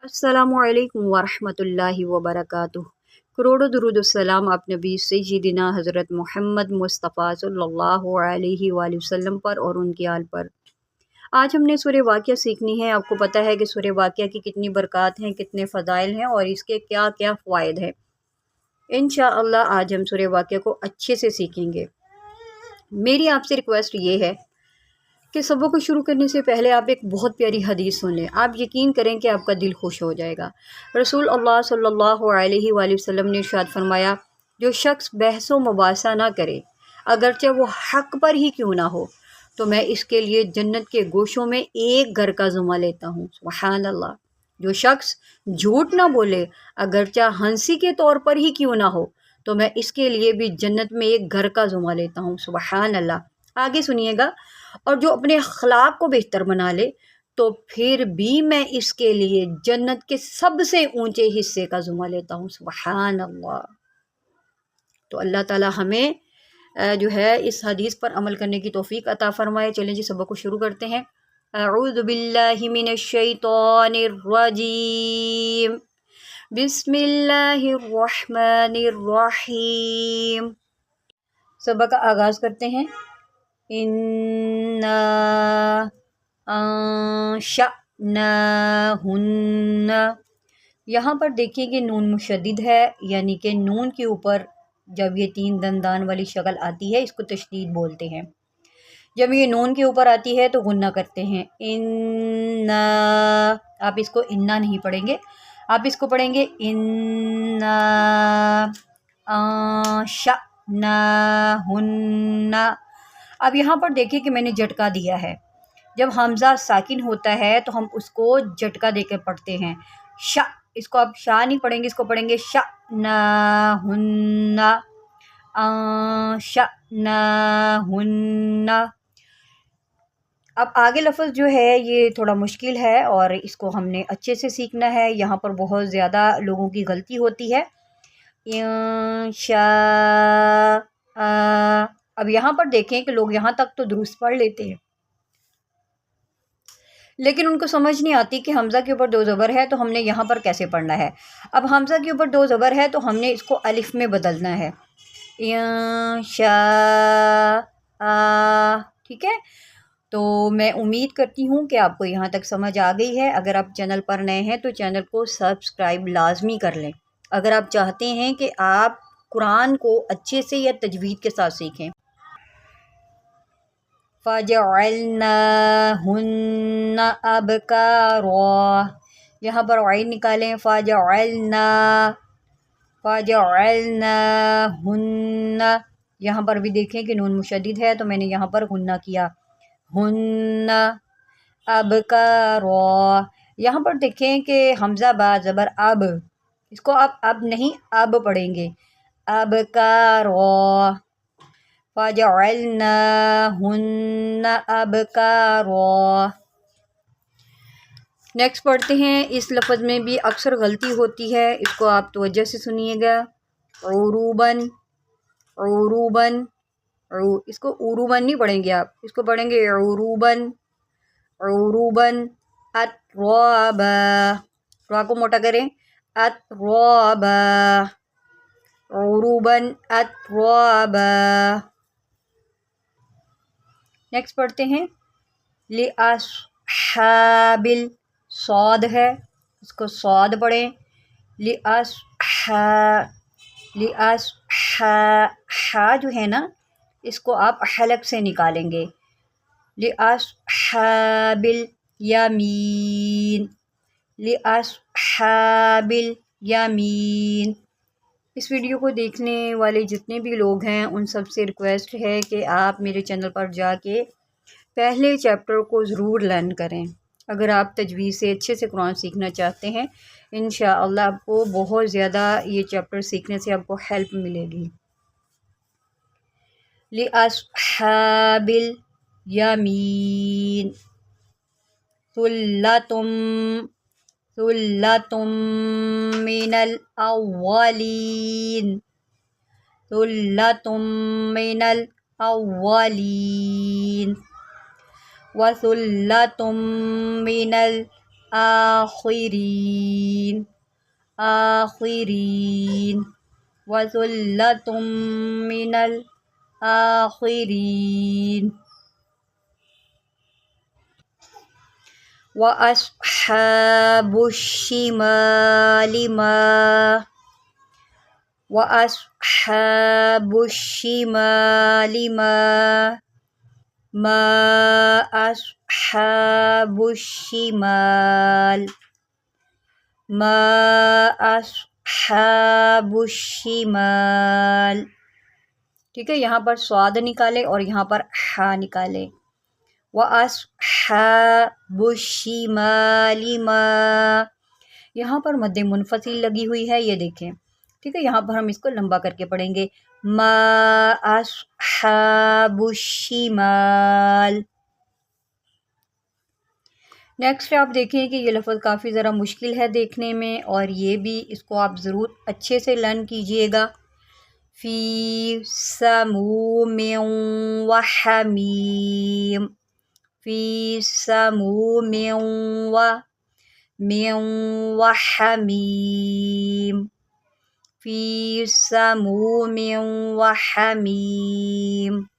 अस्सलामु अलैकुम वरहमतुल्लाहि वबरकातुह। करोड़ों दुरूद सलाम आप नबी सय्यिदिना हज़रत मोहम्मद मुस्तफ़ा सल्लल्लाहु अलैहि वसल्लम पर और उनकी आल पर। आज हमने सूरह वाक़िया सीखनी है। आपको पता है कि सूरह वाक़िया की कितनी बरक़ात हैं, कितने फ़ज़ाइल हैं और इसके क्या क्या फ़वाइद हैं। इंशाअल्लाह आज हम सूरह वाक़िया को अच्छे से सीखेंगे। मेरी आपसे रिक्वेस्ट ये है कि सबक को शुरू करने से पहले आप एक बहुत प्यारी हदीस सुन लें। आप यकीन करें कि आपका दिल खुश हो जाएगा। रसूल अल्लाह सल्लल्लाहु अलैहि वसल्लम ने इरशाद फरमाया, जो शख्स बहस व मुबासा ना करे, अगरचे वो हक़ पर ही क्यों ना हो, तो मैं इसके लिए जन्नत के गोशों में एक घर का ज़ुमा लेता हूँ। सुभान अल्लाह। जो शख्स झूठ ना बोले, अगरचे हंसी के तौर पर ही क्यों ना हो, तो मैं इसके लिए भी जन्नत में एक घर का ज़ुमा लेता हूँ। सुभान अल्लाह। आगे सुनिएगा। और जो अपने अखलाक को बेहतर बना ले, तो फिर भी मैं इसके लिए जन्नत के सबसे ऊंचे हिस्से का ज़ुमा लेता हूँ। सुभान अल्लाह। तो अल्लाह ताला हमें जो है इस हदीस पर अमल करने की तौफीक अता फरमाए। चलें जी, सबक को शुरू करते हैं। अऊज़ु बिल्लाहि मिनश शैतानिर रजीम। बिस्मिल्लाहिर रहमानिर रहीम। सबक का आगाज़ करते हैं। इन्ना अंशअनाहुन्ना। यहाँ पर देखिए कि नून मुशद्दिद है, यानी कि नून के ऊपर जब ये तीन दंदान वाली शक्ल आती है इसको तशदीद बोलते हैं। जब ये नून के ऊपर आती है तो गुन्ना करते हैं। इन्ना, आप इसको इन्ना नहीं पढ़ेंगे, आप इसको पढ़ेंगे इन्ना अंशअनाहुन्ना। अब यहाँ पर देखिए कि मैंने झटका दिया है। जब हमज़ा साकिन होता है तो हम उसको झटका देकर पढ़ते हैं। शा, इसको आप शा नहीं पढ़ेंगे, इसको पढ़ेंगे शा ना हुन्ना, शा ना हुन्ना। अब आगे लफ्ज़ जो है ये थोड़ा मुश्किल है और इसको हमने अच्छे से सीखना है। यहाँ पर बहुत ज़्यादा लोगों की गलती होती है। इंशा, अब यहाँ पर देखें कि लोग यहाँ तक तो दुरुस्त पढ़ लेते हैं, लेकिन उनको समझ नहीं आती कि हमज़ा के ऊपर दो ज़बर है तो हमने यहाँ पर कैसे पढ़ना है। अब हमज़ा के ऊपर दो ज़बर है तो हमने इसको अलिफ में बदलना है। ठीक है। तो मैं उम्मीद करती हूँ कि आपको यहाँ तक समझ आ गई है। अगर आप चैनल पर नए हैं तो चैनल को सब्सक्राइब लाजमी कर लें, अगर आप चाहते हैं कि आप कुरान को अच्छे से या तजवीद के साथ सीखें। फ़जअलनाहुन्ना अबकारा, यहाँ पर आइन निकालें। फ़जअलनाहुन्ना, यहाँ पर भी देखें कि नून मुशद्दिद है तो मैंने यहाँ पर गुन्ना किया। हुन्ना अबकारा, यहाँ पर देखें कि हमज़ा बा ज़बर अब, इसको आप अब नहीं अब पढ़ेंगे। अबकारा, फ़जअलनाहुन्ना अबकारा। नेक्स्ट पढ़ते हैं। इस लफ्ज़ में भी अक्सर गलती होती है, इसको आप तवज्जो से सुनिएगा। उरूबन, उरूबन, इसको उरूबन नहीं पढ़ेंगे आप, इसको पढ़ेंगे उरूबन, उरूबन। अत्वाबा, रा को मोटा करें। अत्वाबा, उरूबन अत्वाबा। नेक्स्ट पढ़ते हैं। लिअस्हाबिल, सौद है, इसको सौद पढ़ें। लिअस्हा जो है ना, इसको आप हलक से निकालेंगे। लिअस्हाबिल यमीन, लिअस्हाबिल यमीन। इस वीडियो को देखने वाले जितने भी लोग हैं उन सब से रिक्वेस्ट है कि आप मेरे चैनल पर जाके पहले चैप्टर को ज़रूर लर्न करें। अगर आप तजवीज़ से अच्छे से कुरान सीखना चाहते हैं, इंशाअल्लाह आपको बहुत ज़्यादा ये चैप्टर सीखने से आपको हेल्प मिलेगी। लिअस्हाबिल यमीन, सुल्लतुम मिनल अव्वलीन, सुल्लतुम मिनल अव्वलीन व सुल्लतुम मिनल آخرین آخرین وَثُلَّةٌ مِّنَ الْآخِرِينَ وَأَصْحَابُ الشِّمَالِ وَأَصْحَابُ الشِّمَالِ ما أصحاب الشمال ما أصحاب الشمال. ٹھیک ہے، یہاں پر سواد نکالے اور یہاں پر ہا نکالے. وَأَصْحَابُ الشِّمَالِ مَا، یہاں پر مد منفصل لگی ہوئی ہے، یہ دیکھیں. ٹھیک ہے، یہاں پر ہم اس کو لمبا کر کے پڑھیں گے. ما أصحاب الشمال. نیکسٹ آپ دیکھیں کہ یہ لفظ کافی ذرا مشکل ہے دیکھنے میں، اور یہ بھی اس کو آپ ضرور اچھے سے لرن کیجئے گا. فی سموم وحمیم فی سموم وحمیم فی سموم وحمیم.